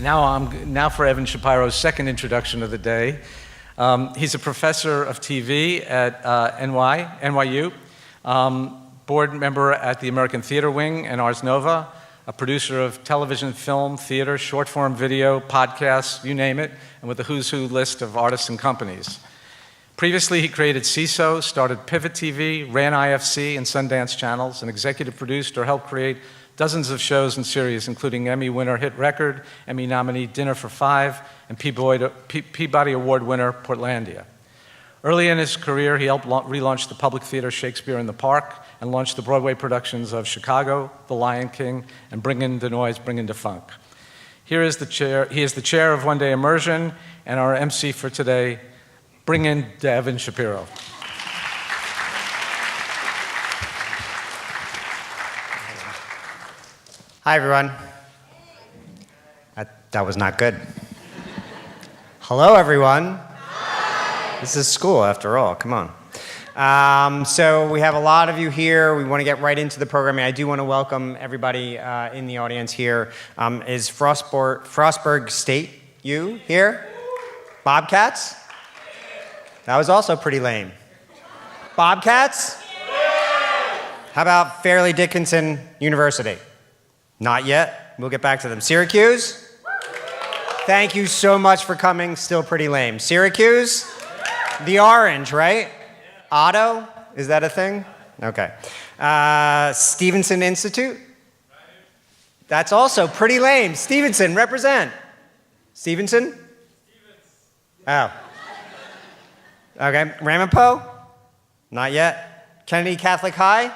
Now for Evan Shapiro's second introduction of the day. He's a professor of TV at NYU, board member at the American Theater Wing and Ars Nova, a producer of television, film, theater, short-form video, podcasts, you name it, and with a who's who list of artists and companies. Previously, he created CISO, started Pivot TV, ran IFC and Sundance channels, and executive produced or helped create dozens of shows and series, including Emmy winner Hit Record, Emmy nominee Dinner for Five, and Peabody Award winner Portlandia. Early in his career, he helped relaunch the Public Theater Shakespeare in the Park and launched the Broadway productions of Chicago, The Lion King, and Bring in the Noise, Bring in the Funk. He is the chair of One Day Immersion, and our MC for today. Bring in Evan Shapiro. Hi, everyone. That was not good. Hello, everyone. Hi. This is school, after all. Come on. So we have a lot of you here. We want to get right into the programming. I do want to welcome everybody in the audience here. Is Frostburg State U here? Bobcats? That was also pretty lame. Bobcats? How about Fairleigh Dickinson University? Not yet. We'll get back to them. Syracuse? Thank you so much for coming. Still pretty lame. Syracuse? The orange, right? Otto? Is that a thing? Okay. Stevenson Institute? That's also pretty lame. Stevenson, represent. Stevenson? Oh. Okay. Ramapo? Not yet. Kennedy Catholic High?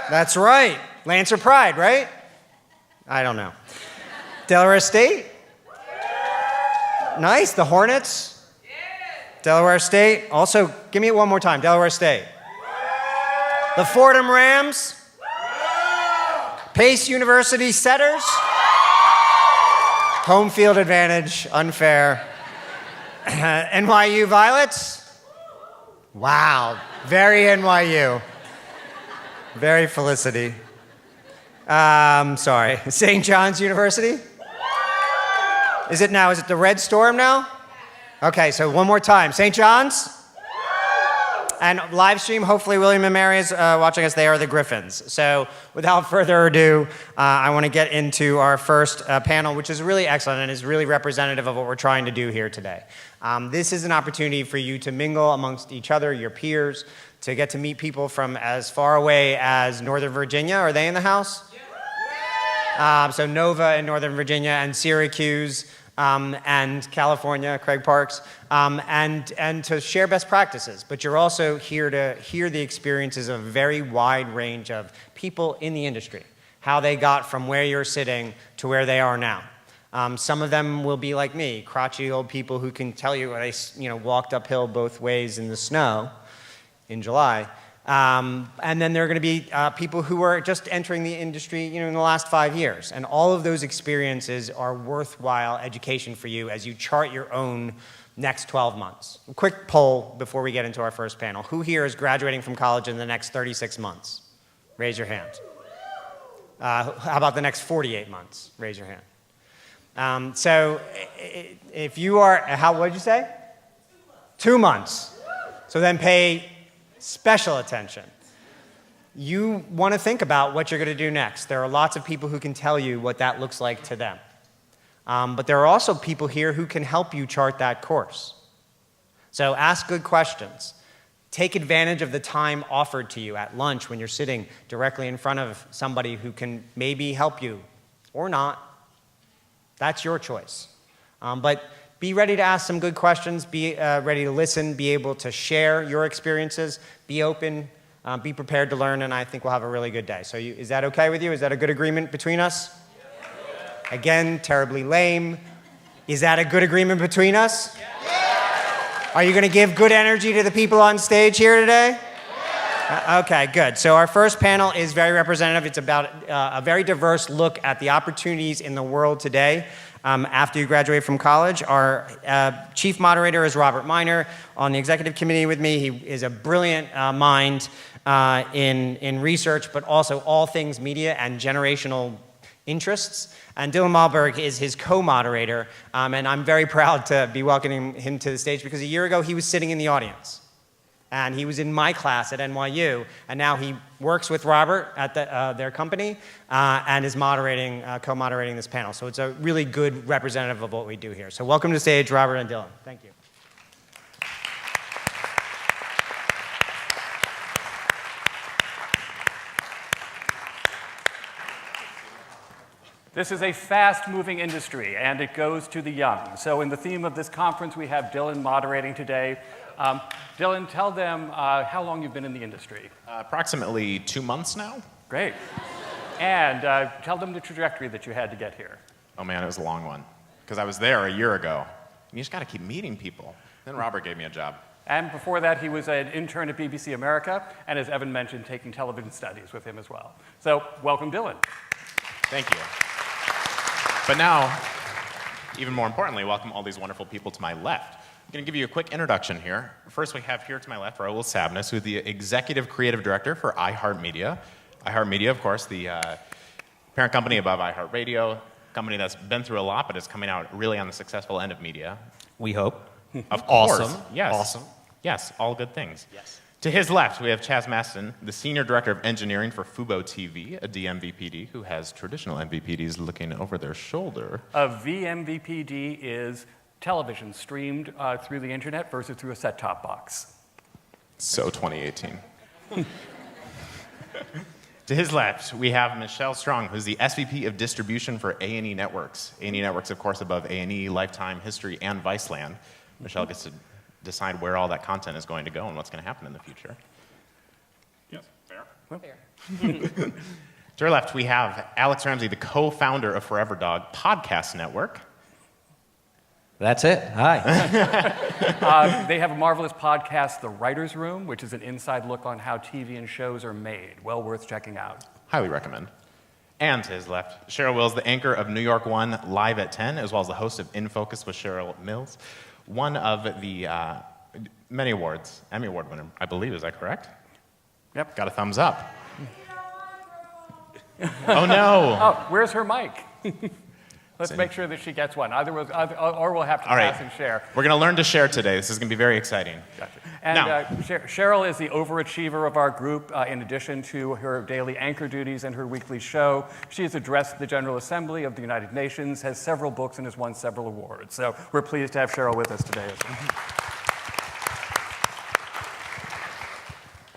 That's right. Lancer Pride, right? I don't know. Delaware State? Nice. The Hornets? Delaware State. Also, give me it one more time. Delaware State. The Fordham Rams? Pace University Setters? Home field advantage. Unfair. NYU Violets? Wow. Very NYU. Very Felicity. Sorry. St. John's University? Is it the Red Storm now? Okay, so one more time. St. John's? And live stream, hopefully William and Mary is watching us. They are the Griffins. So without further ado, I want to get into our first panel, which is really excellent and is really representative of what we're trying to do here today. This is an opportunity for you to mingle amongst each other, your peers, to get to meet people from as far away as Northern Virginia. Are they in the house? So Nova in Northern Virginia and Syracuse and California, Craig Parks, and to share best practices. But you're also here to hear the experiences of a very wide range of people in the industry, how they got from where you're sitting to where they are now. Some of them will be like me, crotchety old people who can tell you they walked uphill both ways in the snow in July. And then there are going to be people who are just entering the industry, in the last 5 years. And all of those experiences are worthwhile education for you as you chart your own next 12 months. A quick poll before we get into our first panel. Who here is graduating from college in the next 36 months? Raise your hand. How about the next 48 months? Raise your hand. So if you are, what did you say? 2 months. So then pay special attention. You want to think about what you're going to do next. There are lots of people who can tell you what that looks like to them. But there are also people here who can help you chart that course. So ask good questions. Take advantage of the time offered to you at lunch when you're sitting directly in front of somebody who can maybe help you or not. That's your choice. But be ready to ask some good questions, be ready to listen, be able to share your experiences, be open, be prepared to learn, and I think we'll have a really good day. So is that okay with you? Is that a good agreement between us? Yeah. Again, terribly lame. Is that a good agreement between us? Yeah. Are you going to give good energy to the people on stage here today? Yeah. Okay, good. So our first panel is very representative. It's about a very diverse look at the opportunities in the world today. After you graduate from college. Our chief moderator is Robert Miner on the executive committee with me. He is a brilliant mind in research, but also all things media and generational interests. And Dylan Malberg is his co-moderator, and I'm very proud to be welcoming him to the stage because a year ago he was sitting in the audience. And he was in my class at NYU, and now he works with Robert at their company and is co-moderating this panel. So it's a really good representative of what we do here. So welcome to the stage, Robert and Dylan. Thank you. This is a fast-moving industry, and it goes to the young. So in the theme of this conference, we have Dylan moderating today. Dylan, tell them how long you've been in the industry. Approximately 2 months now. Great. And tell them the trajectory that you had to get here. Oh man, it was a long one. Because I was there a year ago. And you just gotta keep meeting people. Then Robert gave me a job. And before that, he was an intern at BBC America, and as Evan mentioned, taking television studies with him as well. So welcome, Dylan. Thank you. But now, even more importantly, welcome all these wonderful people to my left. I'm going to give you a quick introduction here. First, we have here to my left Raul Sabnes, who's the Executive Creative Director for iHeartMedia. iHeartMedia, of course, the parent company above iHeartRadio, company that's been through a lot, but is coming out really on the successful end of media. We hope. Of course. Awesome. Yes. Awesome. Yes, all good things. Yes. To his left, we have Chaz Maston, the Senior Director of Engineering for Fubo TV, a DMVPD who has traditional MVPDs looking over their shoulder. A VMVPD is television streamed through the internet versus through a set-top box. So 2018. To his left, we have Michelle Strong, who's the SVP of Distribution for A&E Networks. A&E Networks, of course, above A&E, Lifetime, History, and Viceland. Michelle gets to decide where all that content is going to go and what's going to happen in the future. Yes, fair. Fair. To our left, we have Alex Ramsey, the co-founder of Forever Dog Podcast Network. That's it. Hi. They have a marvelous podcast, The Writer's Room, which is an inside look on how TV and shows are made. Well worth checking out. Highly recommend. And to his left, Cheryl Wills, the anchor of New York One Live at 10, as well as the host of In Focus with Cheryl Mills. One of the many awards, Emmy Award winner, I believe, is that correct? Yep. Got a thumbs up. Oh no! Oh, where's her mic? Let's make sure that she gets one. Or we'll have to All right. pass and share. We're going to learn to share today. This is going to be very exciting. Gotcha. And Cheryl is the overachiever of our group. In addition to her daily anchor duties and her weekly show, she has addressed the General Assembly of the United Nations, has several books, and has won several awards. So we're pleased to have Cheryl with us today as well.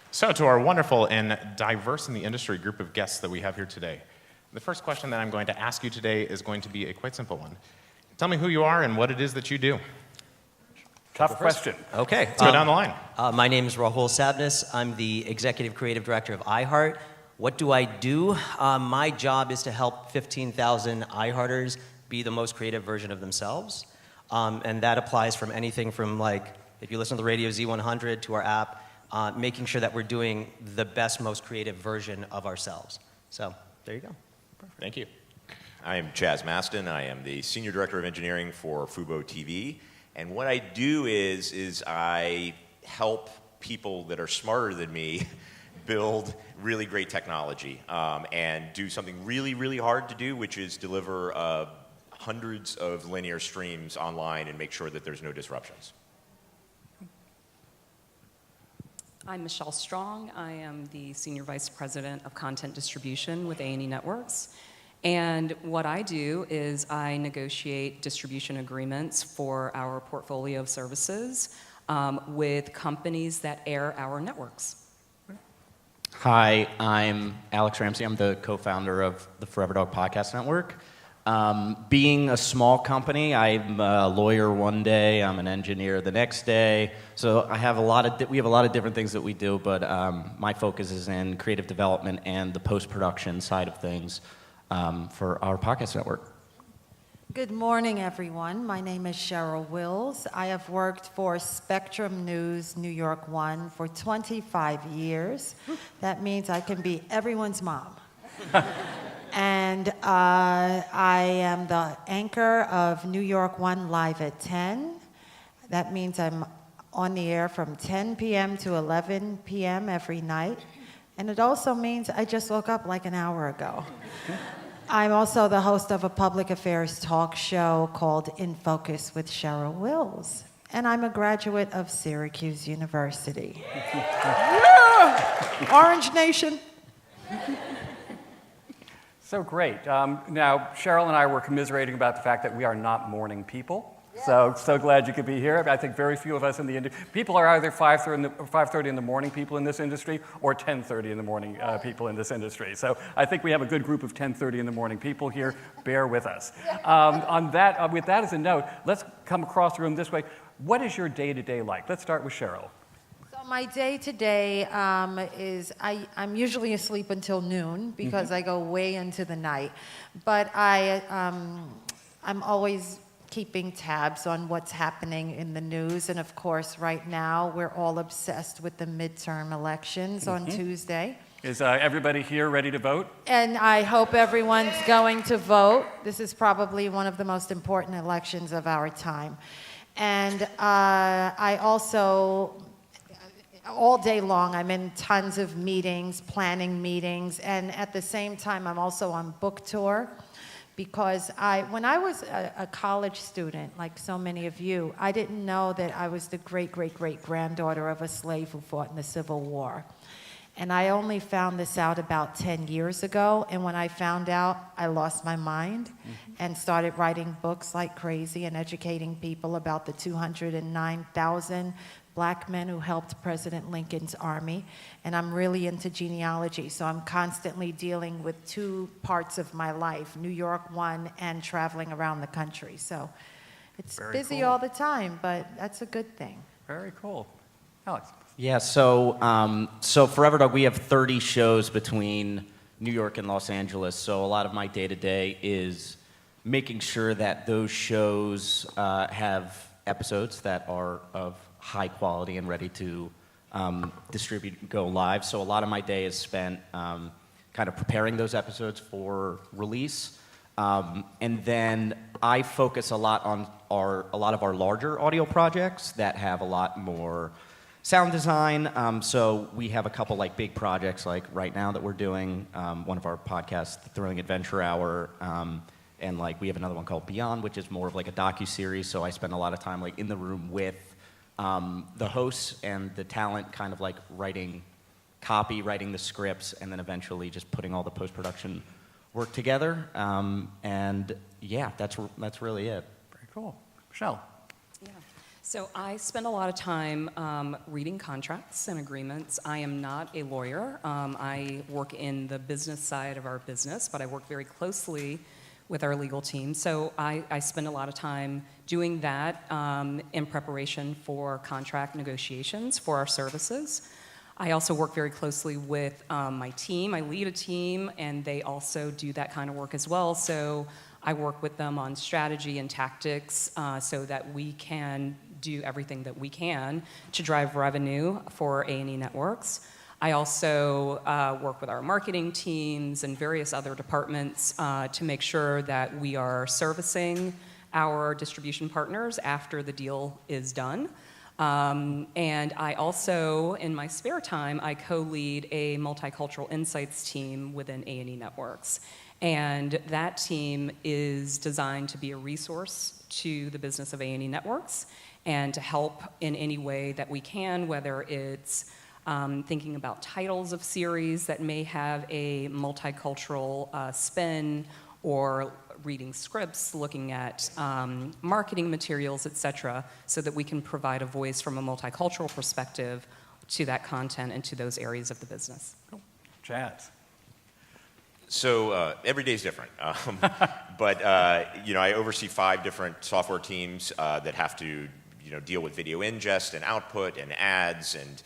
So to our wonderful and diverse in the industry group of guests that we have here today, the first question that I'm going to ask you today is going to be a quite simple one. Tell me who you are and what it is that you do. Tough question. Okay. Let's go down the line. My name is Rahul Sabnes. I'm the Executive Creative Director of iHeart. What do I do? My job is to help 15,000 iHearters be the most creative version of themselves. And that applies from anything from, like, if you listen to the radio Z100 to our app, making sure that we're doing the best, most creative version of ourselves. So there you go. Thank you. I am Chaz Maston. I am the Senior Director of Engineering for Fubo TV. And what I do is I help people that are smarter than me build really great technology and do something really, really hard to do, which is deliver hundreds of linear streams online and make sure that there's no disruptions. I'm Michelle Strong. I am the Senior Vice President of Content Distribution with A&E Networks. And what I do is I negotiate distribution agreements for our portfolio of services with companies that air our networks. Hi, I'm Alex Ramsey. I'm the co-founder of the Forever Dog Podcast Network. Being a small company, I'm a lawyer one day, I'm an engineer the next day. So we have a lot of different things that we do, but my focus is in creative development and the post-production side of things for our podcast network. Good morning, everyone. My name is Cheryl Wills. I have worked for Spectrum News New York One for 25 years. That means I can be everyone's mom. And I am the anchor of New York One Live at 10. That means I'm on the air from 10 p.m. to 11 p.m. every night. And it also means I just woke up like an hour ago. I'm also the host of a public affairs talk show called In Focus with Cheryl Wills. And I'm a graduate of Syracuse University. Yeah! Orange Nation. So great. Now, Cheryl and I were commiserating about the fact that we are not morning people. So glad you could be here. I think very few of us in the industry, people are either 5:30 in the morning people in this industry or 10:30 in the morning people in this industry. So I think we have a good group of 10:30 in the morning people here. Bear with us. With that as a note, let's come across the room this way. What is your day-to-day like? Let's start with Cheryl. So my day-to-day is I'm usually asleep until noon because I go way into the night. But I'm always keeping tabs on what's happening in the news. And of course, right now, we're all obsessed with the midterm elections on Tuesday. Is everybody here ready to vote? And I hope everyone's going to vote. This is probably one of the most important elections of our time. And I also, all day long, I'm in tons of meetings, planning meetings, and at the same time, I'm also on book tour. Because when I was a college student, like so many of you, I didn't know that I was the great-great-great-granddaughter of a slave who fought in the Civil War. And I only found this out about 10 years ago, and when I found out, I lost my mind and started writing books like crazy and educating people about the 209,000 black men who helped President Lincoln's army. And I'm really into genealogy, so I'm constantly dealing with two parts of my life, New York one and traveling around the country. So it's Very busy cool. all the time, but that's a good thing. Very cool. Alex. Yeah, so Forever Dog, we have 30 shows between New York and Los Angeles, so a lot of my day-to-day is making sure that those shows have episodes that are of high quality and ready to distribute and go live. So a lot of my day is spent kind of preparing those episodes for release. And then I focus a lot on a lot of our larger audio projects that have a lot more sound design. So we have a couple like big projects like right now that we're doing, one of our podcasts, The Thrilling Adventure Hour, and like we have another one called Beyond, which is more of like a docu-series. So I spend a lot of time like in the room with the hosts and the talent, kind of like writing copy, writing the scripts, and then eventually just putting all the post-production work together. And yeah, that's really it. Very cool. Michelle. Yeah. So I spend a lot of time reading contracts and agreements. I am not a lawyer. I work in the business side of our business, but I work very closely with our legal team. So I spend a lot of time doing that in preparation for contract negotiations for our services. I also work very closely with my team. I lead a team, and they also do that kind of work as well. So I work with them on strategy and tactics so that we can do everything that we can to drive revenue for A&E Networks. I also work with our marketing teams and various other departments to make sure that we are servicing our distribution partners after the deal is done. And I also, in my spare time, I co-lead a multicultural insights team within A&E Networks. And that team is designed to be a resource to the business of A&E Networks and to help in any way that we can, whether it's thinking about titles of series that may have a multicultural spin, or reading scripts, looking at marketing materials, etc., so that we can provide a voice from a multicultural perspective to that content and to those areas of the business. Cool. Jazz. So every day is different, but I oversee 5 different software teams that have to deal with video ingest and output and ads and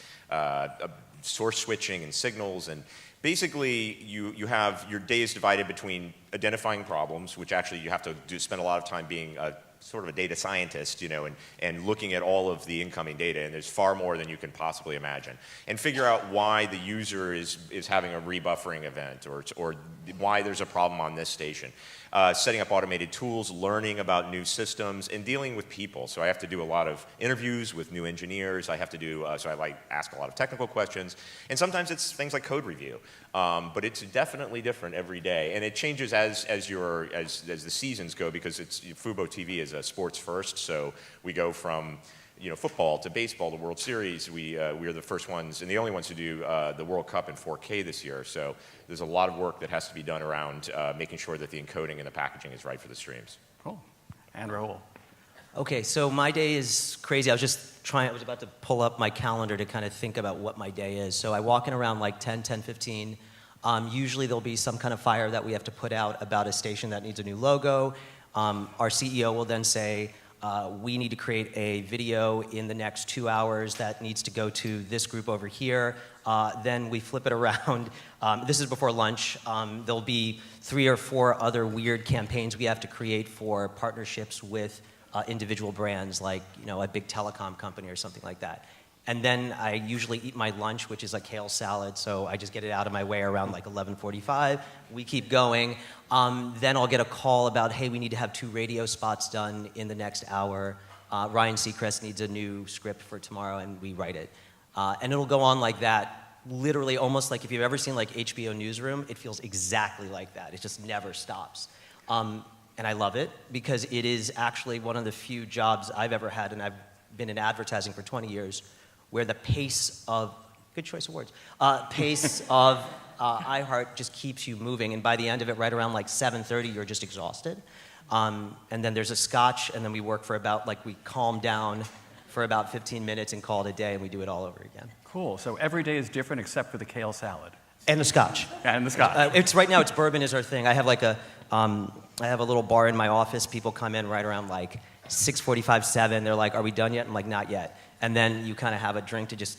source switching and signals. And basically, you have your day is divided between identifying problems, which actually you have to spend a lot of time being sort of a data scientist, and looking at all of the incoming data, and there's far more than you can possibly imagine, and figure out why the user is having a rebuffering event, or why there's a problem on this station. Setting up automated tools, learning about new systems, and dealing with people. So I have to do a lot of interviews with new engineers. I have to do, so I ask a lot of technical questions, and sometimes it's things like code review. But it's definitely different every day, and it changes as the seasons go, because Fubo TV is a sports first, so we go from football to baseball to World Series. We are the first ones and the only ones to do the World Cup in 4K this year. So there's a lot of work that has to be done around making sure that the encoding and the packaging is right for the streams. Cool. And Raul. Okay, so my day is crazy. I was about to pull up my calendar to kind of think about what my day is. So I walk in around like 10:15. Usually there'll be some kind of fire that we have to put out about a station that needs a new logo. Our CEO will then say, we need to create a video in the next 2 hours that needs to go to this group over here. Then we flip it around. This is before lunch. There'll be 3 or 4 other weird campaigns we have to create for partnerships with individual brands, like a big telecom company or something like that. And then I usually eat my lunch, which is a kale salad, so I just get it out of my way around like 11:45. We keep going. Then I'll get a call about, hey, we need to have 2 radio spots done in the next hour. Ryan Seacrest needs a new script for tomorrow, and we write it. And it'll go on like that, literally almost like if you've ever seen like HBO Newsroom, it feels exactly like that. It just never stops. And I love it because it is actually one of the few jobs I've ever had, and I've been in advertising for 20 years, where the pace of, good choice of words, pace of iHeart just keeps you moving. And by the end of it, right around like 7:30, you're just exhausted. And then there's a scotch, and then we work for about, we calm down for about 15 minutes and call it a day, and we do it all over again. Cool. So every day is different except for the kale salad. And the scotch. And the scotch. Right now, it's bourbon is our thing. I have I have a little bar in my office. People come in right around like 6:45, 7. They're like, are we done yet? I'm like, not yet. And then you kind of have a drink to just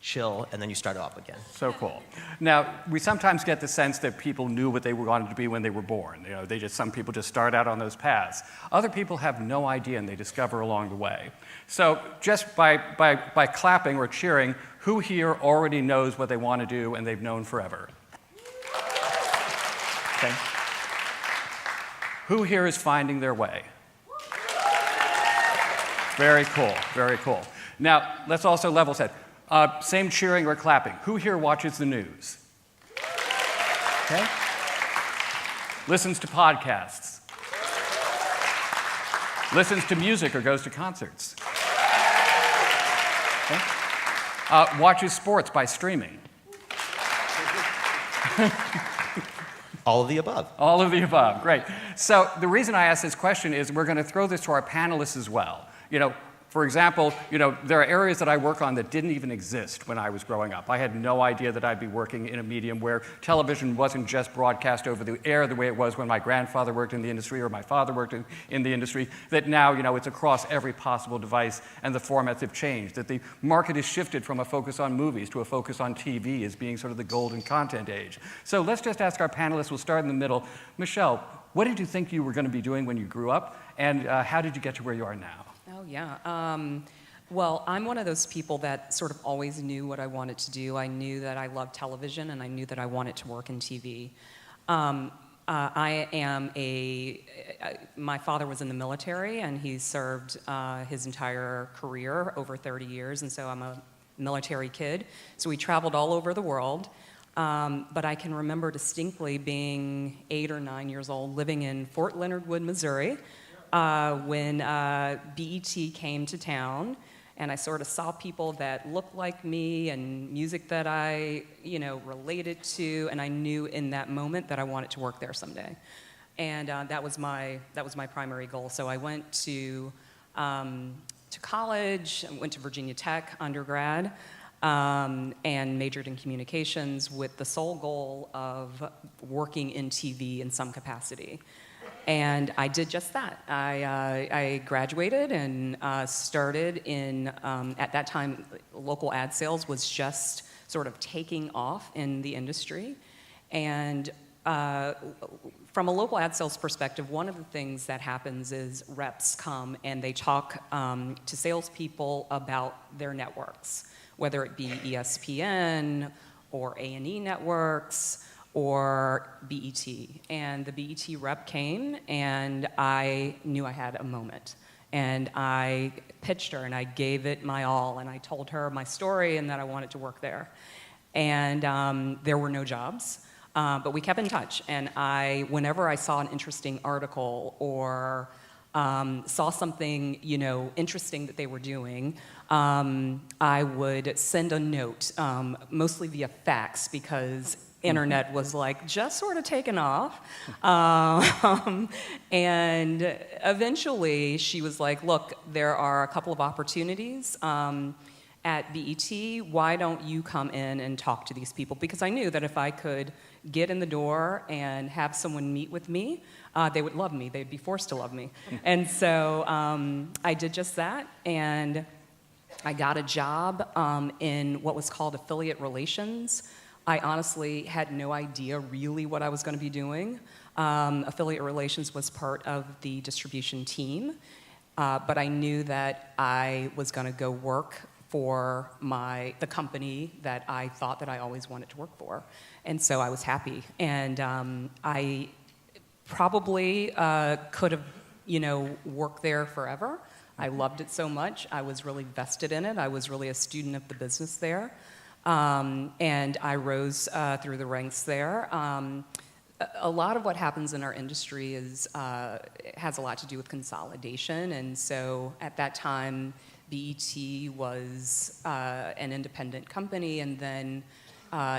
chill, and then you start off again. So cool. Now, we sometimes get the sense that people knew what they wanted to be when they were born. Some people just start out on those paths. Other people have no idea, and they discover along the way. So just by clapping or cheering, who here already knows what they want to do and they've known forever? Okay. Who here is finding their way? Very cool, very cool. Now, let's also level set. Same cheering or clapping. Who here watches the news? Okay. Listens to podcasts. Listens to music or goes to concerts. Okay. Watches sports by streaming. All of the above. All of the above, great. So the reason I asked this question is we're going to throw this to our panelists as well. For example, there are areas that I work on that didn't even exist when I was growing up. I had no idea that I'd be working in a medium where television wasn't just broadcast over the air the way it was when my grandfather worked in the industry or my father worked in the industry, that now, it's across every possible device and the formats have changed, that the market has shifted from a focus on movies to a focus on TV as being sort of the golden content age. So let's just ask our panelists. We'll start in the middle. Michelle, what did you think you were going to be doing when you grew up, and how did you get to where you are now? Oh, yeah. Well, I'm one of those people that sort of always knew what I wanted to do. I knew that I loved television, and I knew that I wanted to work in TV. My father was in the military, and he served his entire career, over 30 years, and so I'm a military kid. So we traveled all over the world. But I can remember distinctly being 8 or 9 years old, living in Fort Leonard Wood, Missouri, when BET came to town, and I sort of saw people that looked like me and music that I, related to, and I knew in that moment that I wanted to work there someday. And that was my primary goal. So I went to college, I went to Virginia Tech undergrad, and majored in communications with the sole goal of working in TV in some capacity. And I did just that. I graduated and started in, at that time, local ad sales was just sort of taking off in the industry. And from a local ad sales perspective, one of the things that happens is reps come and they talk to salespeople about their networks, whether it be ESPN or A&E networks or BET. And the BET rep came, and I knew I had a moment. And I pitched her, and I gave it my all, and I told her my story and that I wanted to work there. And there were no jobs. But we kept in touch, and whenever I saw an interesting article or saw something, interesting that they were doing, I would send a note, mostly via fax, because internet was just sort of taken off. And eventually she was like, look, there are a couple of opportunities at BET, why don't you come in and talk to these people? Because I knew that if I could get in the door and have someone meet with me, they would love me. They'd be forced to love me. And so I did just that, and I got a job in what was called affiliate relations. I honestly had no idea really what I was going to be doing. Affiliate relations was part of the distribution team, but I knew that I was going to go work for the company that I thought that I always wanted to work for. And so I was happy. And I probably could have, worked there forever. I loved it so much. I was really vested in it. I was really a student of the business there. And I rose through the ranks there. A lot of what happens in our industry has a lot to do with consolidation. And so at that time, BET was an independent company, and then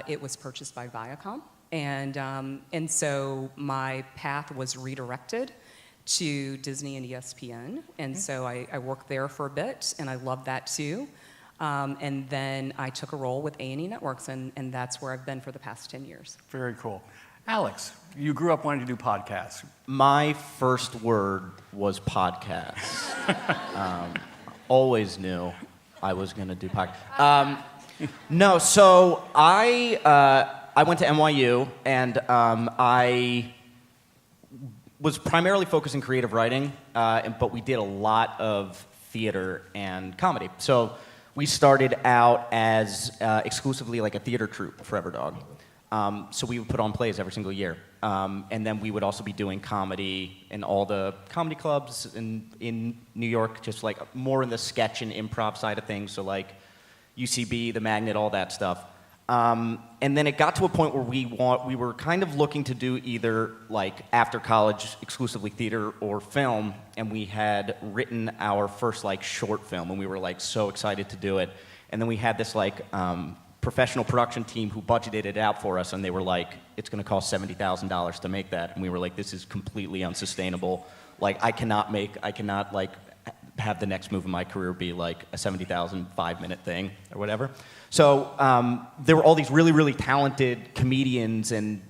it was purchased by Viacom. And so my path was redirected to Disney and ESPN. And so I worked there for a bit, and I loved that too. And then I took a role with A&E Networks, and that's where I've been for the past 10 years. Very cool. Alex, you grew up wanting to do podcasts. My first word was podcast. Always knew I was going to do podcast. No, so I went to NYU, and I was primarily focused in creative writing, but we did a lot of theater and comedy. So we started out as exclusively like a theater troupe, Forever Dog. So we would put on plays every single year. And then we would also be doing comedy in all the comedy clubs in New York, just like more in the sketch and improv side of things. So like UCB, the Magnet, all that stuff. And then it got to a point where we were kind of looking to do either like after college exclusively theater or film, and we had written our first like short film, and we were like so excited to do it. And then we had this like professional production team who budgeted it out for us, and they were like, it's going to cost $70,000 to make that. And we were like, this is completely unsustainable. Like I cannot like have the next move in my career be like a 70,000 5-minute thing or whatever. So there were all these really, really talented comedians and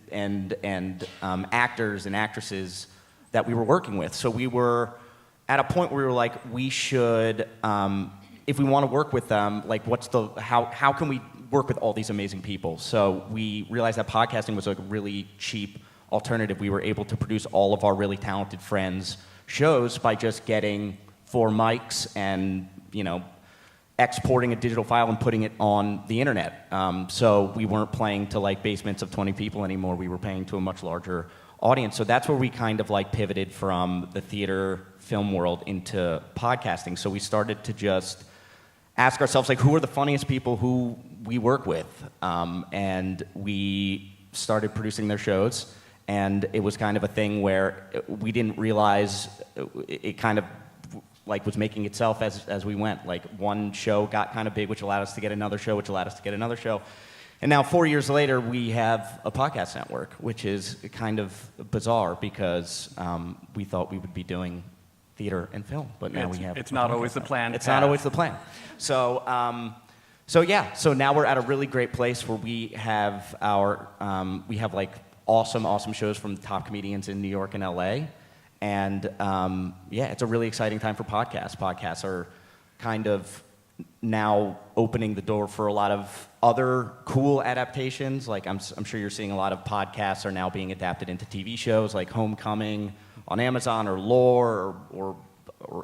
actors and actresses that we were working with. So we were at a point where we were like, we should, if we want to work with them, like how can we work with all these amazing people? So we realized that podcasting was a really cheap alternative. We were able to produce all of our really talented friends' shows by just getting 4 mics and, exporting a digital file and putting it on the internet. So we weren't playing to like basements of 20 people anymore. We were playing to a much larger audience. So that's where we kind of like pivoted from the theater film world into podcasting. So we started to just ask ourselves, like, who are the funniest people who we work with? And we started producing their shows. And it was kind of a thing where we didn't realize it kind of like was making itself as we went. Like one show got kind of big, which allowed us to get another show, which allowed us to get another show. And now 4 years later, we have a podcast network, which is kind of bizarre because we thought we would be doing theater and film, but now we have. It's not always the plan. It's not always the plan. So now we're at a really great place where we have we have like awesome shows from the top comedians in New York and LA. And it's a really exciting time for podcasts. Podcasts are kind of now opening the door for a lot of other cool adaptations. Like I'm sure you're seeing a lot of podcasts are now being adapted into TV shows like Homecoming on Amazon or Lore or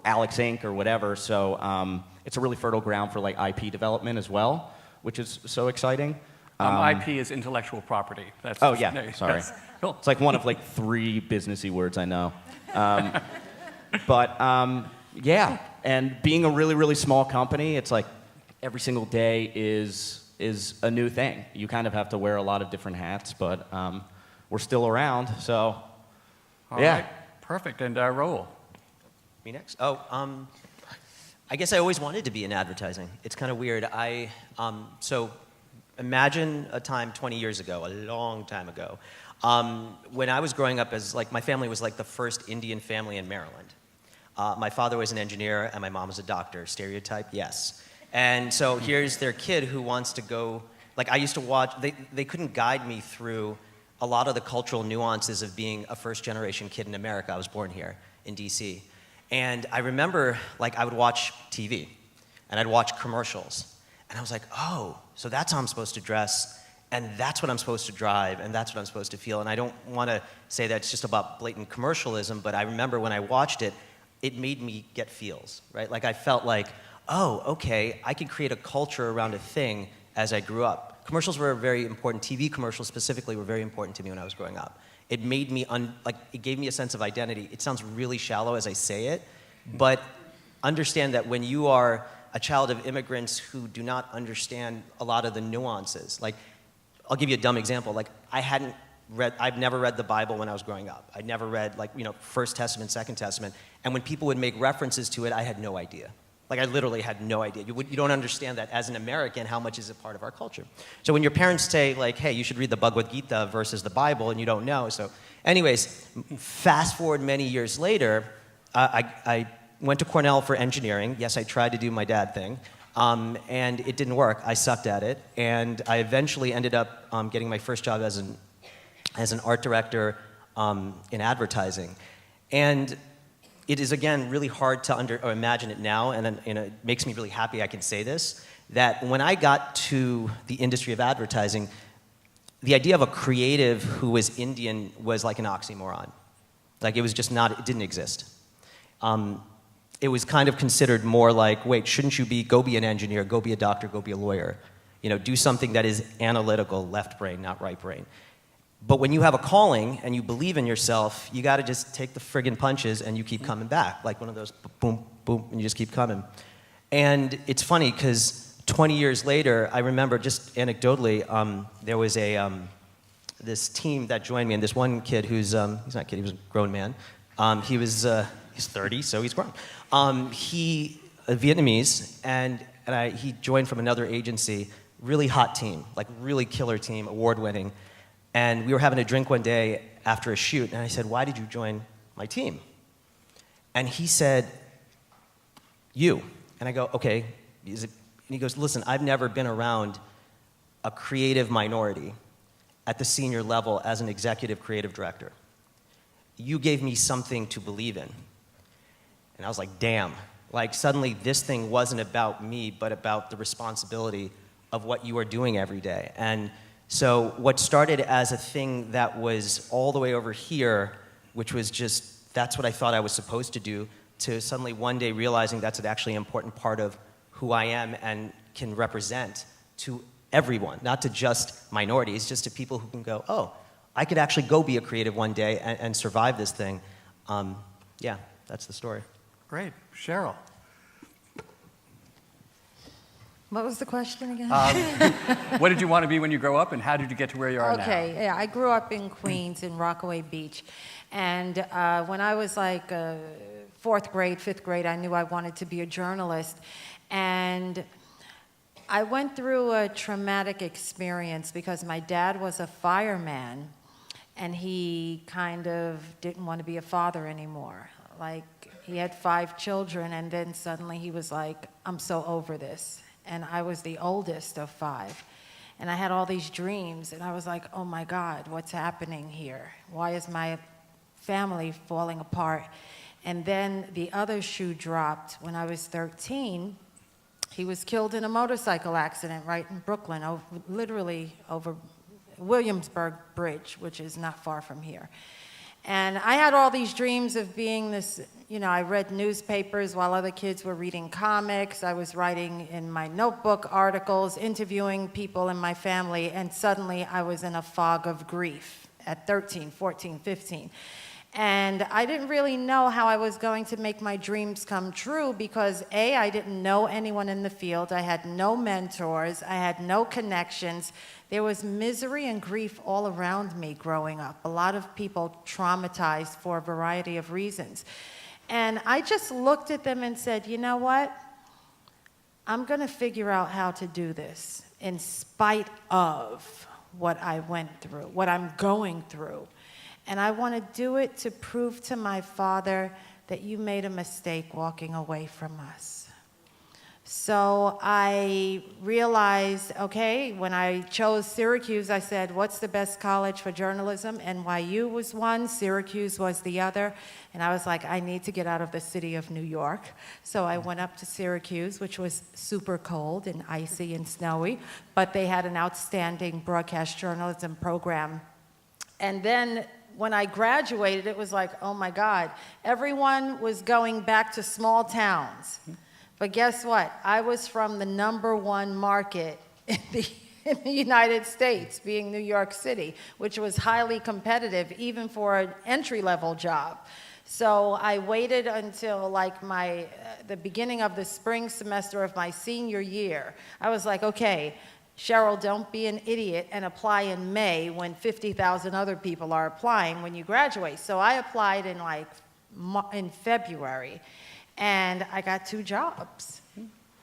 Alex Inc. or whatever. So it's a really fertile ground for like IP development as well, which is so exciting. IP is intellectual property. That's Oh yeah, sorry. Yes. Cool. It's like one of like 3 businessy words I know. Yeah, and being a really, really small company, it's like every single day is a new thing. You kind of have to wear a lot of different hats, but we're still around, so All yeah. right. Perfect. And Raul. Me next? I guess I always wanted to be in advertising. It's kind of weird. So imagine a time 20 years ago, a long time ago, when I was growing up as like, my family was like the first Indian family in Maryland. My father was an engineer and my mom was a doctor. Stereotype? Yes. And so here's their kid who wants to go, like I used to watch, they couldn't guide me through a lot of the cultural nuances of being a first generation kid in America. I was born here in DC. And I remember like I would watch TV and I'd watch commercials and I was like, oh, so that's how I'm supposed to dress and that's what I'm supposed to drive and that's what I'm supposed to feel. And I don't want to say that it's just about blatant commercialism, but I remember when I watched it, it made me get feels, right? Like I felt like, oh, okay, I could create a culture around a thing as I grew up. Commercials were very important. TV commercials specifically were very important to me when I was growing up. It made me, it gave me a sense of identity. It sounds really shallow as I say it, but understand that when you are a child of immigrants who do not understand a lot of the nuances, like, I'll give you a dumb example. Like, I've never read the Bible when I was growing up. I'd never read, like, First Testament, Second Testament, and when people would make references to it, I had no idea. Like, I literally had no idea. You don't understand that as an American, how much is it part of our culture. So when your parents say, like, hey, you should read the Bhagavad Gita versus the Bible, and you don't know. So anyways, fast forward many years later, I went to Cornell for engineering. Yes, I tried to do my dad thing, and it didn't work. I sucked at it, and I eventually ended up getting my first job as an art director in advertising. And it is, again, really hard to imagine it now, and it makes me really happy I can say this, that when I got to the industry of advertising, the idea of a creative who was Indian was like an oxymoron. Like, it was just not, it didn't exist. It was kind of considered more like, wait, shouldn't you go be an engineer, go be a doctor, go be a lawyer? Do something that is analytical, left brain, not right brain. But when you have a calling and you believe in yourself, you got to just take the friggin' punches and you keep coming back, like one of those boom, boom, and you just keep coming. And it's funny because 20 years later, I remember just anecdotally, there was this team that joined me, and this one kid who's, he's not a kid, he was a grown man. He's 30, so he's grown. He, a Vietnamese, and he joined from another agency, really hot team, like really killer team, award-winning. And we were having a drink one day after a shoot, and I said, why did you join my team? And he said, you. And I go, okay. And he goes, listen, I've never been around a creative minority at the senior level as an executive creative director. You gave me something to believe in. And I was like, damn. Like, suddenly this thing wasn't about me, but about the responsibility of what you are doing every day. And so what started as a thing that was all the way over here, which was just, that's what I thought I was supposed to do, to suddenly one day realizing that's actually an important part of who I am and can represent to everyone, not to just minorities, just to people who can go, oh, I could actually go be a creative one day and survive this thing. Yeah, that's the story. Great. Cheryl. What was the question again? What did you want to be when you grow up, and how did you get to where you are now? Okay, yeah, I grew up in Queens, in Rockaway Beach. And when I was like fourth grade, fifth grade, I knew I wanted to be a journalist. And I went through a traumatic experience because my dad was a fireman, and he kind of didn't want to be a father anymore. Like, he had 5 children, and then suddenly he was like, I'm so over this. And I was the oldest of 5. And I had all these dreams, and I was like, oh my God, what's happening here? Why is my family falling apart? And then the other shoe dropped when I was 13. He was killed in a motorcycle accident right in Brooklyn, literally over Williamsburg Bridge, which is not far from here. And I had all these dreams of being this, I read newspapers while other kids were reading comics. I was writing in my notebook articles, interviewing people in my family, and suddenly I was in a fog of grief at 13, 14, 15. And I didn't really know how I was going to make my dreams come true because A, I didn't know anyone in the field. I had no mentors. I had no connections. There was misery and grief all around me growing up. A lot of people traumatized for a variety of reasons. And I just looked at them and said, you know what? I'm going to figure out how to do this in spite of what I went through, what I'm going through. And I want to do it to prove to my father that you made a mistake walking away from us. So I realized, okay, when I chose Syracuse, I said, what's the best college for journalism? NYU was one, Syracuse was the other. And I was like, I need to get out of the city of New York. So I went up to Syracuse, which was super cold and icy and snowy, but they had an outstanding broadcast journalism program. And then when I graduated, it was like, oh my God, everyone was going back to small towns. But guess what? I was from the #1 market in the United States, being New York City, which was highly competitive, even for an entry-level job. So I waited until like the beginning of the spring semester of my senior year. I was like, okay, Cheryl, don't be an idiot and apply in May when 50,000 other people are applying when you graduate. So I applied in February, and I got 2 jobs.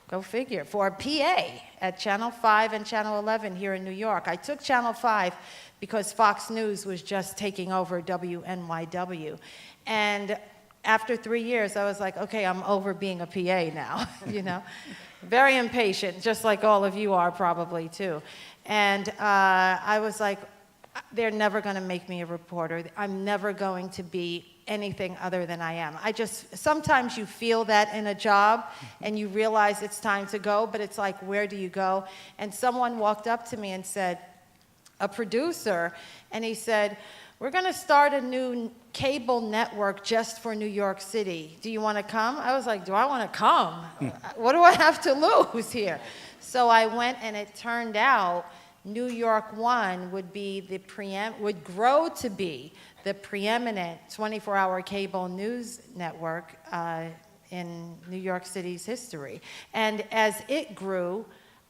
Go figure. For a PA at Channel 5 and Channel 11 here in New York. I took Channel 5 because Fox News was just taking over WNYW. And after 3 years, I was like, okay, I'm over being a PA now, Very impatient, just like all of you are probably too. And I was like, they're never going to make me a reporter. I'm never going to be anything other than I am. Sometimes you feel that in a job and you realize it's time to go, but it's like, where do you go? And someone walked up to me and said, a producer, and he said, we're going to start a new cable network just for New York City. Do you want to come? I was like, do I want to come? What do I have to lose here? So I went, and it turned out New York One would grow to be the preeminent 24-hour cable news network in New York City's history. And as it grew,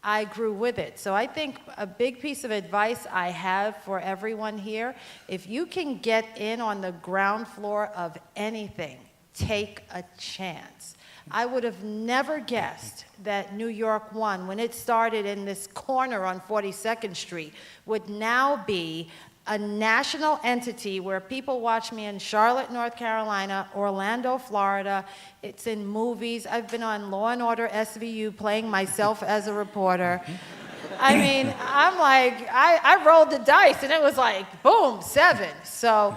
I grew with it. So I think a big piece of advice I have for everyone here, if you can get in on the ground floor of anything, take a chance. I would have never guessed that New York One, when it started in this corner on 42nd Street, would now be a national entity where people watch me in Charlotte, North Carolina, Orlando, Florida. It's in movies. I've been on Law & Order SVU playing myself as a reporter. I mean, I'm like, I rolled the dice and it was like, boom, 7. So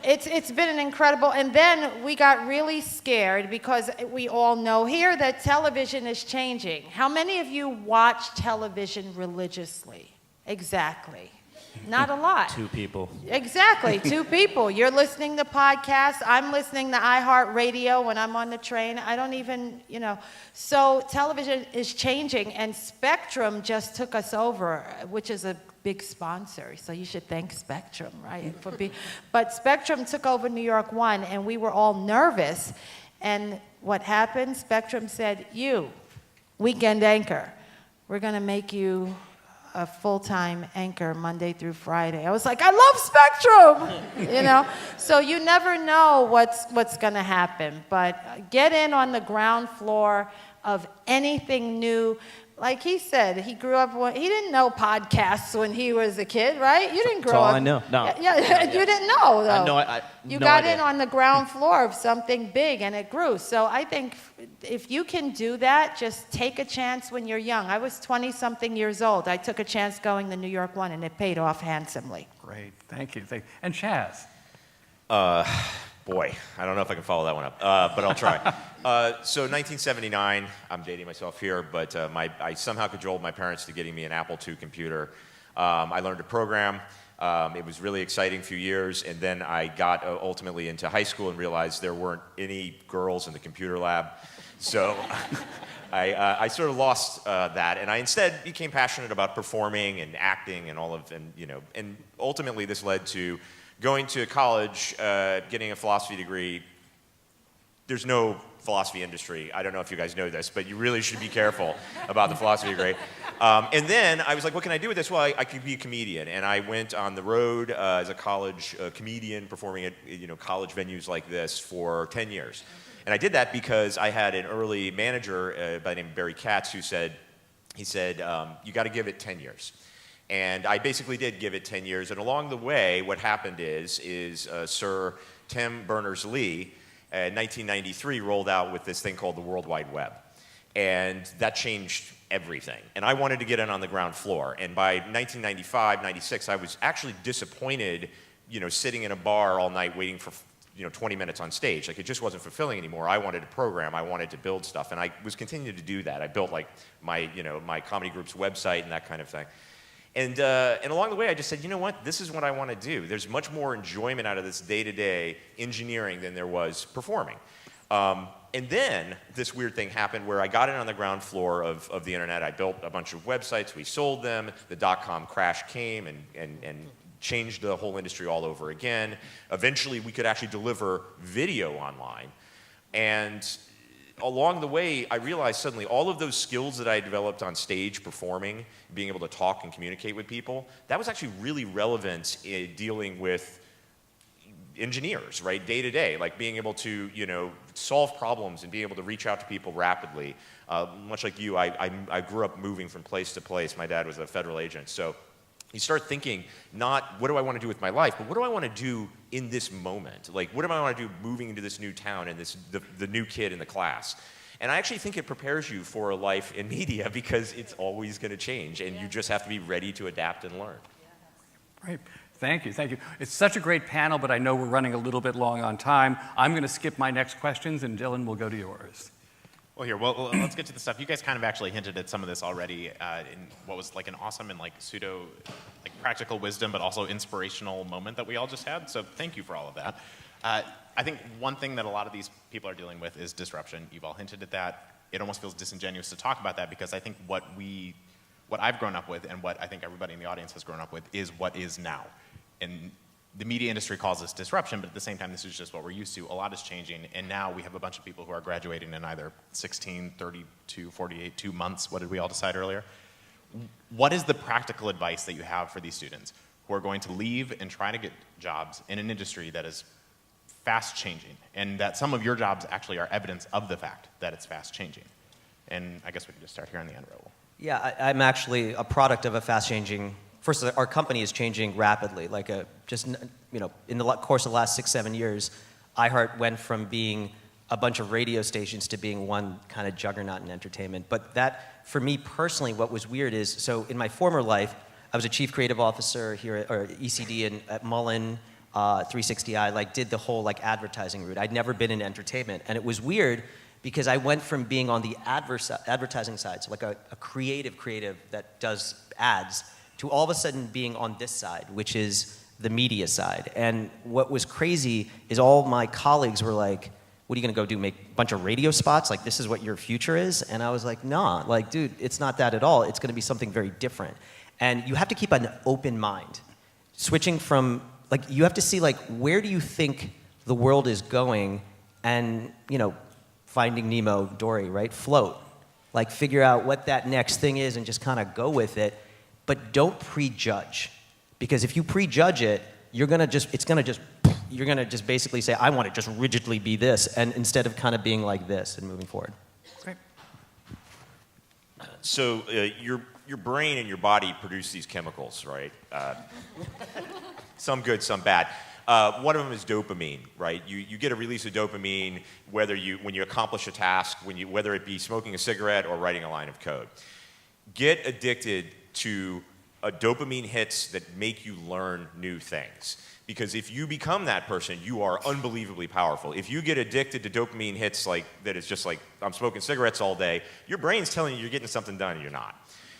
it's been an incredible, and then we got really scared because we all know here that television is changing. How many of you watch television religiously? Exactly. Not a lot. 2 people. Exactly, 2 people. You're listening to podcasts. I'm listening to iHeartRadio when I'm on the train. I don't even, So television is changing, and Spectrum just took us over, which is a big sponsor. So you should thank Spectrum, right? But Spectrum took over New York One, and we were all nervous. And what happened? Spectrum said, you, weekend anchor, we're going to make you a full-time anchor Monday through Friday. I was like, I love Spectrum, So you never know what's going to happen. But get in on the ground floor of anything new. Like he said, he grew up, he didn't know podcasts when he was a kid, right? You didn't grow up. That's all I know. No. Yeah, you didn't know, though. You no got idea. in on the ground floor of something big, and it grew. So I think if you can do that, just take a chance when you're young. I was 20-something years old. I took a chance going to New York One, and it paid off handsomely. Great, thank you. And Chaz? Boy, I don't know if I can follow that one up, but I'll try. So 1979, I'm dating myself here, but I somehow cajoled my parents to getting me an Apple II computer. I learned to program. It was really exciting few years, and then I got ultimately into high school and realized there weren't any girls in the computer lab. So I sort of lost that, and I instead became passionate about performing and acting and and ultimately this led to going to college, getting a philosophy degree. There's no philosophy industry. I don't know if you guys know this, but you really should be careful about the philosophy degree. And then I was like, what can I do with this? Well, I could be a comedian. And I went on the road as a college comedian, performing at college venues like this for 10 years. And I did that because I had an early manager by the name of Barry Katz who said, you got to give it 10 years. And I basically did give it 10 years. And along the way, what happened is Sir Tim Berners-Lee in 1993 rolled out with this thing called the World Wide Web. And that changed everything. And I wanted to get in on the ground floor. And by 1995, 96, I was actually disappointed, sitting in a bar all night waiting for 20 minutes on stage. Like, it just wasn't fulfilling anymore. I wanted to program, I wanted to build stuff, and I was continuing to do that. I built like my comedy group's website and that kind of thing. And along the way, I just said, you know what, this is what I want to do. There's much more enjoyment out of this day-to-day engineering than there was performing. And then this weird thing happened where I got in on the ground floor of the internet. I built a bunch of websites, we sold them, the dot-com crash came and changed the whole industry all over again. Eventually, we could actually deliver video online. And along the way, I realized suddenly all of those skills that I developed on stage performing, being able to talk and communicate with people, that was actually really relevant in dealing with engineers, right, day to day, like being able to, solve problems and being able to reach out to people rapidly. Much like you, I grew up moving from place to place. My dad was a federal agent, so you start thinking not what do I want to do with my life, but what do I want to do in this moment? Like, what do I want to do moving into this new town and the new kid in the class? And I actually think it prepares you for a life in media because it's always going to change, and you just have to be ready to adapt and learn. Great. Thank you, thank you. It's such a great panel, but I know we're running a little bit long on time. I'm going to skip my next questions, and Dylan will go to yours. Well, let's get to the stuff. You guys kind of actually hinted at some of this already in what was like an awesome and like pseudo, like practical wisdom, but also inspirational moment that we all just had. So thank you for all of that. I think one thing that a lot of these people are dealing with is disruption. You've all hinted at that. It almost feels disingenuous to talk about that because I think what I've grown up with and what I think everybody in the audience has grown up with is what is now. And the media industry calls this disruption, but at the same time, this is just what we're used to. A lot is changing, and now we have a bunch of people who are graduating in either 16, 32, 48, 2 months. What did we all decide earlier? What is the practical advice that you have for these students who are going to leave and try to get jobs in an industry that is fast changing, and that some of your jobs actually are evidence of the fact that it's fast changing? And I guess we can just start here on the end row. Yeah, I'm actually a product of a fast-changing. First, our company is changing rapidly. Like in the course of the last 6-7 years, iHeart went from being a bunch of radio stations to being one kind of juggernaut in entertainment. But that, for me personally, what was weird is, so in my former life, I was a chief creative officer here at ECD at Mullen, 360i, like did the whole like advertising route. I'd never been in entertainment, and it was weird because I went from being on the advertising side, so like a creative that does ads, to all of a sudden being on this side, which is the media side. And what was crazy is all my colleagues were like, what are you gonna go do, make a bunch of radio spots? Like, this is what your future is? And I was like, nah, like, dude, it's not that at all. It's gonna be something very different. And you have to keep an open mind. Switching from, like, you have to see, like, where do you think the world is going? And, Finding Nemo, Dory, right? Float. Like, figure out what that next thing is and just kind of go with it. But don't prejudge, because if you prejudge it, you're gonna just basically say, I want to just rigidly be this, and instead of kind of being like this and moving forward. Great. So your brain and your body produce these chemicals, right? Some good, some bad. One of them is dopamine, right? You get a release of dopamine when you accomplish a task, whether it be smoking a cigarette or writing a line of code. Get addicted to dopamine hits that make you learn new things. Because if you become that person, you are unbelievably powerful. If you get addicted to dopamine hits like that, it's just like, I'm smoking cigarettes all day, your brain's telling you you're getting something done and you're not.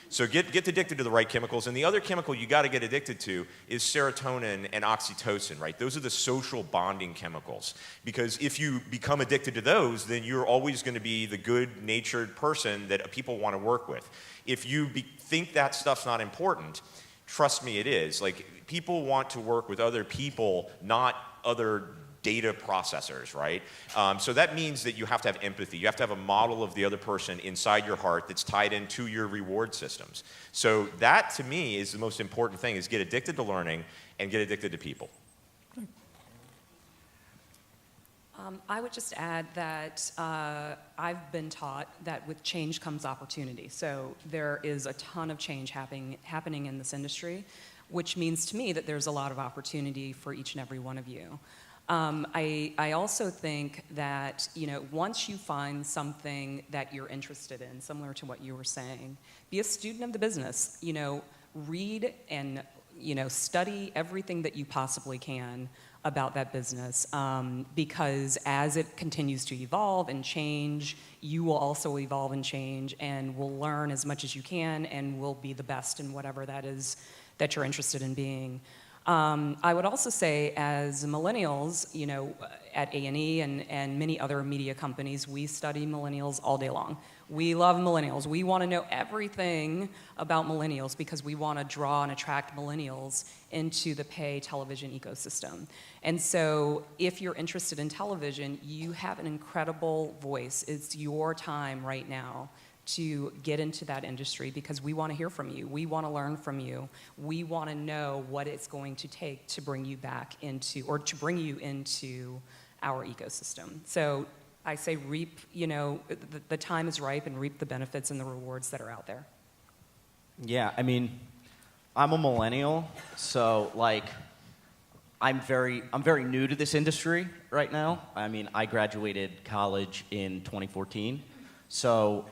So get addicted to the right chemicals. And the other chemical you got to get addicted to is serotonin and oxytocin, right? Those are the social bonding chemicals. Because if you become addicted to those, then you're always going to be the good-natured person that people want to work with. If you think that stuff's not important, trust me, it is. Like, people want to work with other people, not other data processors, right? So that means that you have to have empathy. You have to have a model of the other person inside your heart that's tied into your reward systems. So that, to me, is the most important thing, is get addicted to learning and get addicted to people. I would just add that I've been taught that with change comes opportunity. So there is a ton of change happening in this industry, which means to me that there's a lot of opportunity for each and every one of you. I also think that, once you find something that you're interested in, similar to what you were saying, be a student of the business. Read and, study everything that you possibly can about that business, because as it continues to evolve and change, you will also evolve and change, and will learn as much as you can, and will be the best in whatever that is that you're interested in being. I would also say, as millennials, at A&E and many other media companies, we study millennials all day long. We love millennials. We want to know everything about millennials because we want to draw and attract millennials into the pay television ecosystem. And so if you're interested in television, you have an incredible voice. It's your time right now to get into that industry, because we want to hear from you. We want to learn from you. We want to know what it's going to take to bring you back into, or to bring you into our ecosystem. So I say reap, the time is ripe, and reap the benefits and the rewards that are out there. Yeah, I mean, I'm a millennial, so I'm very new to this industry right now. I mean, I graduated college in 2014. So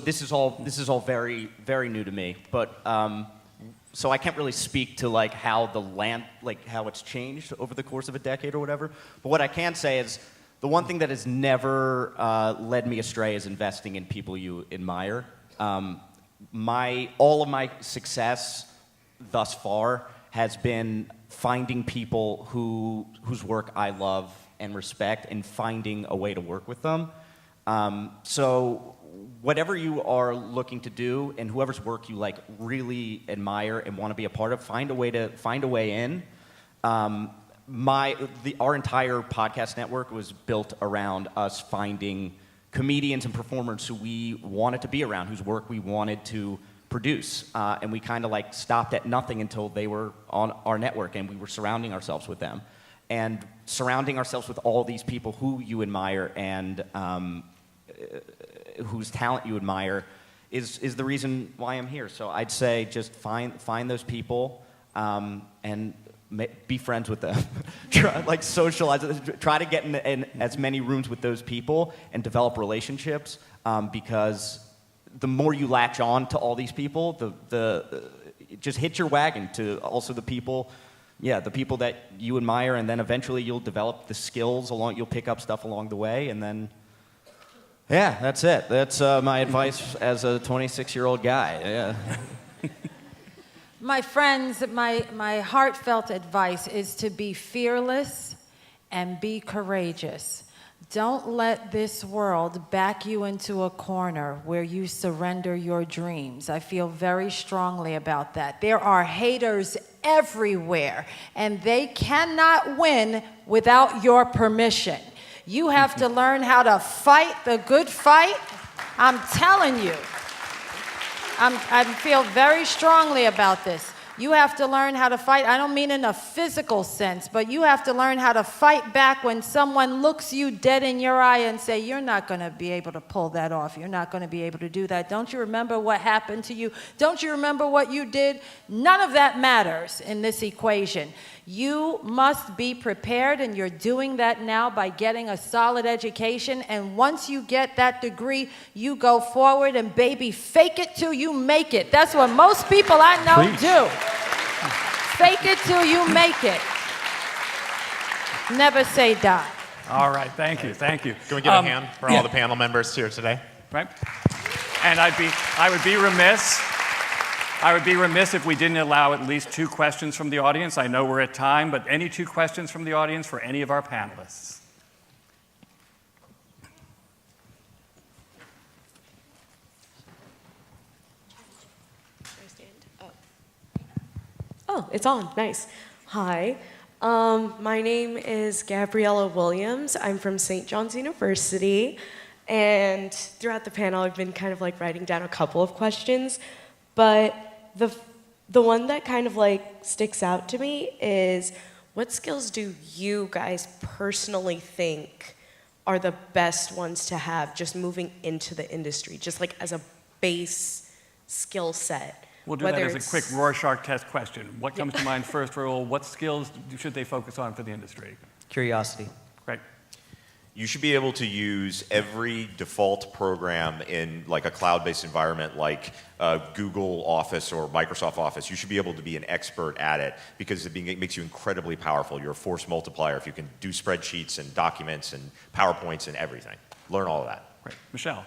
this is all very, very new to me. But so I can't really speak to how how it's changed over the course of a decade or whatever. But what I can say is the one thing that has never led me astray is investing in people you admire. All of my success thus far has been finding people whose work I love and respect, and finding a way to work with them. So whatever you are looking to do, and whoever's work you really admire and want to be a part of, find a way in. Our entire podcast network was built around us finding comedians and performers who we wanted to be around, whose work we wanted to produce, and we kind of stopped at nothing until they were on our network, and we were surrounding ourselves with them. And surrounding ourselves with all these people who you admire and whose talent you admire is the reason why I'm here. So I'd say just find those people and be friends with them. Socialize. Try to get in as many rooms with those people and develop relationships, because the more you latch on to all these people, just hitch your wagon to also the people. Yeah, the people that you admire, and then eventually you'll develop the skills you'll pick up stuff along the way, and then, yeah, that's it. That's my advice as a 26-year-old guy. Yeah. My friends, my heartfelt advice is to be fearless and be courageous. Don't let this world back you into a corner where you surrender your dreams. I feel very strongly about that. There are haters everywhere, and they cannot win without your permission. You have to learn how to fight the good fight. I'm telling you. I feel very strongly about this. You have to learn how to fight. I don't mean in a physical sense, but you have to learn how to fight back when someone looks you dead in your eye and say, you're not going to be able to pull that off. You're not going to be able to do that. Don't you remember what happened to you? Don't you remember what you did? None of that matters in this equation. You must be prepared, and you're doing that now by getting a solid education. And once you get that degree, you go forward and, baby, fake it till you make it. That's what most people I know do. Fake it till you make it. Never say die. All right, thank you, thank you. Can we get a hand for all the panel members here today? Right? And I would be remiss if we didn't allow at least 2 questions from the audience. I know we're at time, but any 2 questions from the audience for any of our panelists? Oh, it's on. Nice. Hi. My name is Gabriella Williams. I'm from St. John's University. And throughout the panel, I've been kind of like writing down a couple of questions. But the one that kind of like sticks out to me is, what skills do you guys personally think are the best ones to have just moving into the industry, just like as a base skill set? We'll do that as a quick Rorschach test question. What comes to mind first, Raul? What skills should they focus on for the industry? Curiosity. Great. You should be able to use every default program in like a cloud-based environment like Google Office or Microsoft Office. You should be able to be an expert at it because it makes you incredibly powerful. You're a force multiplier if you can do spreadsheets and documents and PowerPoints and everything. Learn all of that. Great. Michelle.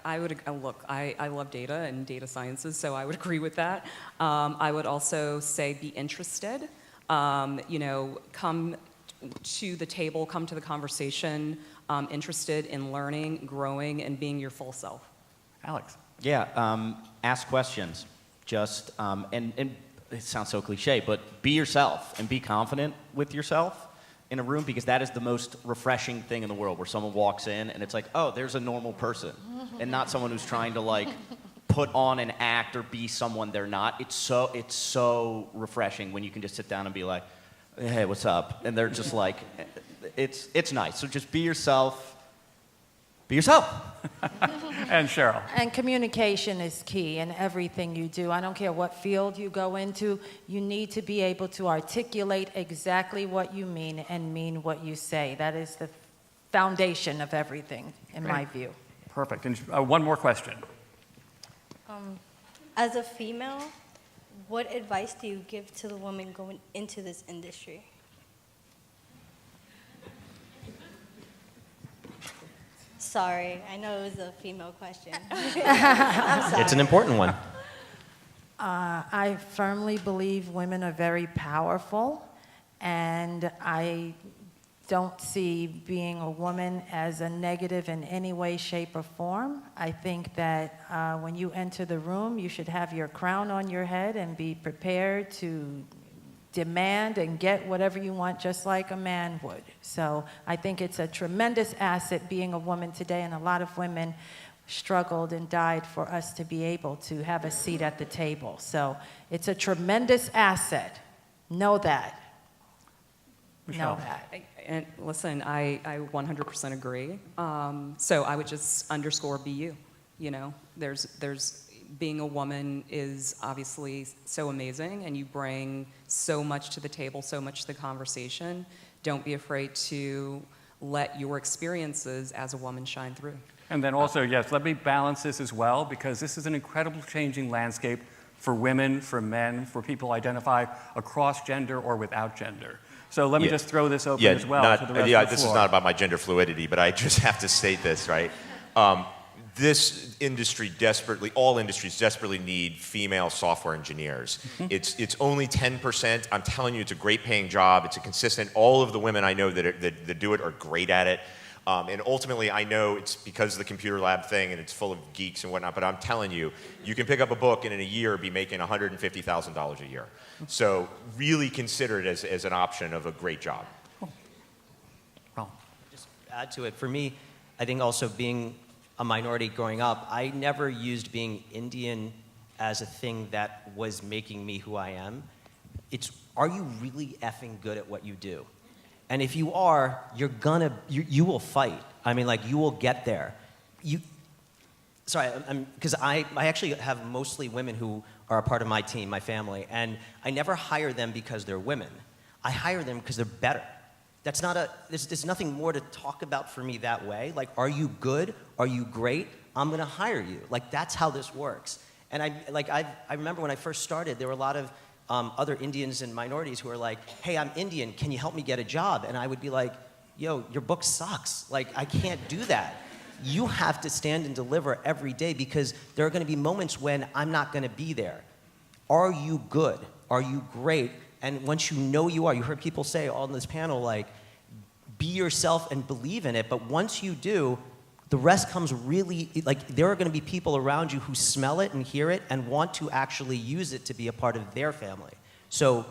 I would look. I love data and data sciences, so I would agree with that. I would also say be interested. Come to the table, come to the conversation, interested in learning, growing, and being your full self. Alex. Yeah, ask questions. Just, and it sounds so cliche, but be yourself and be confident with yourself in a room, because that is the most refreshing thing in the world, where someone walks in and it's like, oh, there's a normal person, and not someone who's trying to like put on an act or be someone they're not. It's so refreshing when you can just sit down and be like, hey, what's up? And they're just like, it's nice. So just be yourself. Be yourself. And Cheryl. And communication is key in everything you do. I don't care what field you go into, you need to be able to articulate exactly what you mean and mean what you say. That is the foundation of everything, in my view. Perfect. And one more question. As a female, what advice do you give to the women going into this industry? Sorry, I know it was a female question. I'm sorry. It's an important one. I firmly believe women are very powerful, and I don't see being a woman as a negative in any way, shape, or form. I think that when you enter the room, you should have your crown on your head and be prepared to demand and get whatever you want, just like a man would. So I think it's a tremendous asset being a woman today, and a lot of women struggled and died for us to be able to have a seat at the table. So it's a tremendous asset. Know that. Michelle. Know that. And listen, I 100% agree. So I would just underscore be you. You know, there's being a woman is obviously so amazing, and you bring so much to the table, so much to the conversation. Don't be afraid to let your experiences as a woman shine through. And then also, yes, let me balance this as well, because this is an incredible changing landscape for women, for men, for people who identify across gender or without gender. So let me just throw this open as well to the rest of the floor. This is not about my gender fluidity, but I just have to state this, right? This industry all industries desperately need female software engineers. It's only 10%. I'm telling you, it's a great paying job. It's a consistent, all of the women I know that do it are great at it. And ultimately, I know it's because of the computer lab thing and it's full of geeks and whatnot, but I'm telling you, you can pick up a book and in a year be making $150,000 a year. So really consider it as an option of a great job. Well, Just add to it, for me, I think also being a minority growing up, I never used being Indian as a thing that was making me who I am. It's, are you really effing good at what you do? And if you are, you will fight. I mean, like, you will get there. Sorry, because I actually have mostly women who are a part of my team, my family, and I never hire them because they're women. I hire them because they're better. That's not there's nothing more to talk about for me that way. Like, are you good? Are you great? I'm gonna hire you. Like, that's how this works. And I remember when I first started, there were a lot of other Indians and minorities who are like, hey, I'm Indian, can you help me get a job? And I would be like, yo, your book sucks. Like, I can't do that. You have to stand and deliver every day because there are going to be moments when I'm not going to be there. Are you good? Are you great? And once you know you are, you heard people say on this panel, like, be yourself and believe in it. But once you do, the rest comes really, like, there are going to be people around you who smell it and hear it and want to actually use it to be a part of their family. So,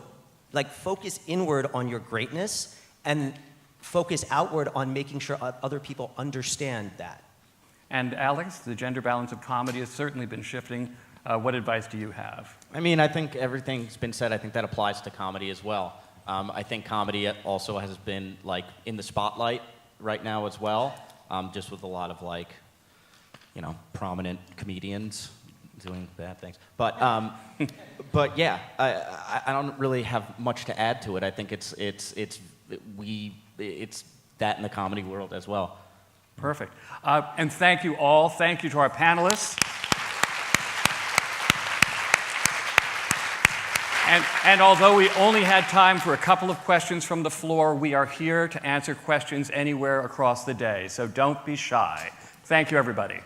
like, focus inward on your greatness and focus outward on making sure other people understand that. And Alex, the gender balance of comedy has certainly been shifting. What advice do you have? I mean, I think everything's been said. I think that applies to comedy as well. I think comedy also has been, like, in the spotlight right now as well, just with a lot of, like, you know, prominent comedians doing bad things. But yeah, I don't really have much to add to it. I think it's that in the comedy world as well. Perfect. And thank you all. Thank you to our panelists. And although we only had time for a couple of questions from the floor, we are here to answer questions anywhere across the day. So don't be shy. Thank you, everybody.